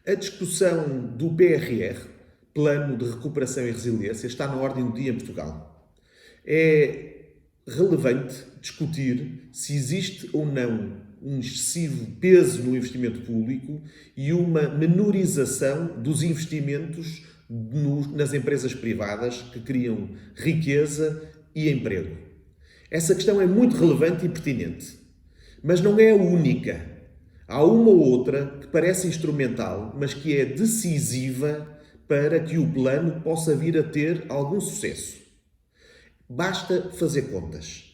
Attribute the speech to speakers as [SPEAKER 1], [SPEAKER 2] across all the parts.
[SPEAKER 1] A discussão do PRR, Plano de Recuperação e Resiliência, está na ordem do dia em Portugal. É relevante discutir se existe ou não um excessivo peso no investimento público e uma menorização dos investimentos nas empresas privadas que criam riqueza e emprego. Essa questão é muito relevante e pertinente, mas não é a única. Há uma ou outra que parece instrumental, mas que é decisiva para que o plano possa vir a ter algum sucesso. Basta fazer contas.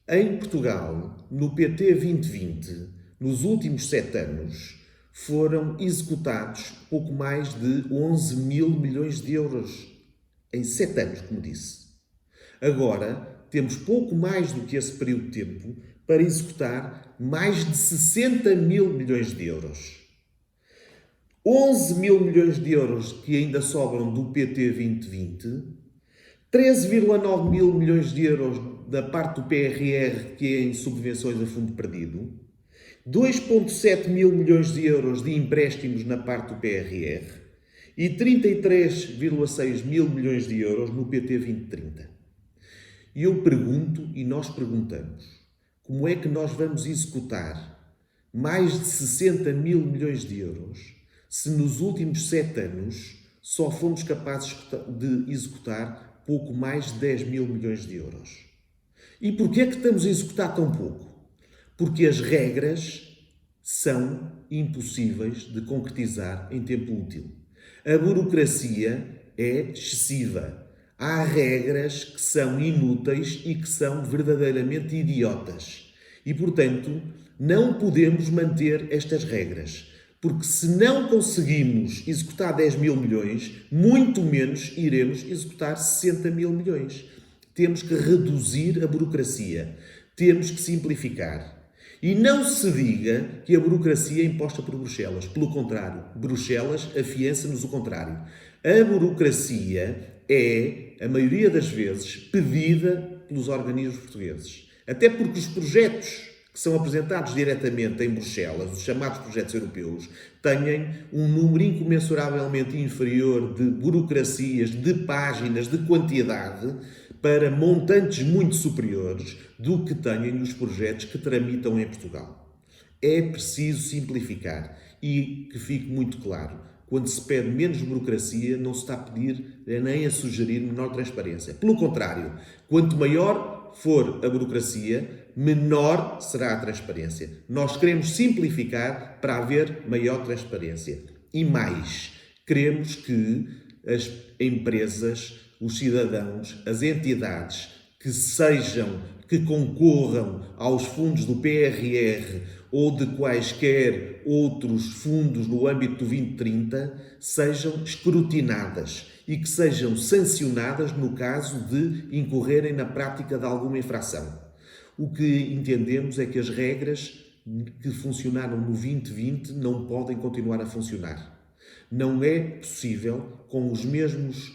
[SPEAKER 1] Em Portugal, no PT 2020, nos últimos 7 anos, foram executados pouco mais de 11 mil milhões de euros. Em 7 anos, como disse. Agora, temos pouco mais do que esse período de tempo para executar mais de 60 mil milhões de euros. 11 mil milhões de euros que ainda sobram do PT 2020, 13,9 mil milhões de euros da parte do PRR, que é em subvenções a fundo perdido, 2,7 mil milhões de euros de empréstimos na parte do PRR e 33,6 mil milhões de euros no PT 2030. E eu pergunto, e nós perguntamos, como é que nós vamos executar mais de 60 mil milhões de euros se nos últimos 7 anos só fomos capazes de executar pouco mais de 10 mil milhões de euros? E porquê é que estamos a executar tão pouco? Porque as regras são impossíveis de concretizar em tempo útil. A burocracia é excessiva. Há regras que são inúteis e que são verdadeiramente idiotas. E, portanto, não podemos manter estas regras. Porque se não conseguimos executar 10 mil milhões, muito menos iremos executar 60 mil milhões. Temos que reduzir a burocracia. Temos que simplificar. E não se diga que a burocracia é imposta por Bruxelas. Pelo contrário, Bruxelas afiança-nos o contrário. A burocracia é, a maioria das vezes, pedida pelos organismos portugueses. Até porque os projetos que são apresentados diretamente em Bruxelas, os chamados projetos europeus, têm um número incomensuravelmente inferior de burocracias, de páginas, de quantidade, para montantes muito superiores do que têm os projetos que tramitam em Portugal. É preciso simplificar e que fique muito claro, quando se pede menos burocracia, não se está a pedir nem a sugerir menor transparência. Pelo contrário, quanto maior for a burocracia, menor será a transparência. Nós queremos simplificar para haver maior transparência. E mais, queremos que as empresas, os cidadãos, as entidades que concorram aos fundos do PRR ou de quaisquer outros fundos no âmbito do 2030 sejam escrutinadas e que sejam sancionadas no caso de incorrerem na prática de alguma infração. O que entendemos é que as regras que funcionaram no 2020 não podem continuar a funcionar. Não é possível, com os mesmos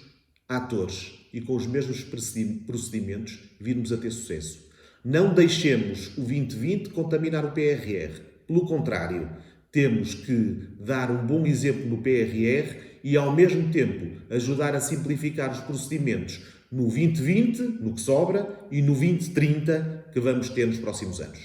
[SPEAKER 1] atores e com os mesmos procedimentos, virmos a ter sucesso. Não deixemos o 2020 contaminar o PRR. Pelo contrário, temos que dar um bom exemplo no PRR e, ao mesmo tempo, ajudar a simplificar os procedimentos no 2020, no que sobra, e no 2030, que vamos ter nos próximos anos.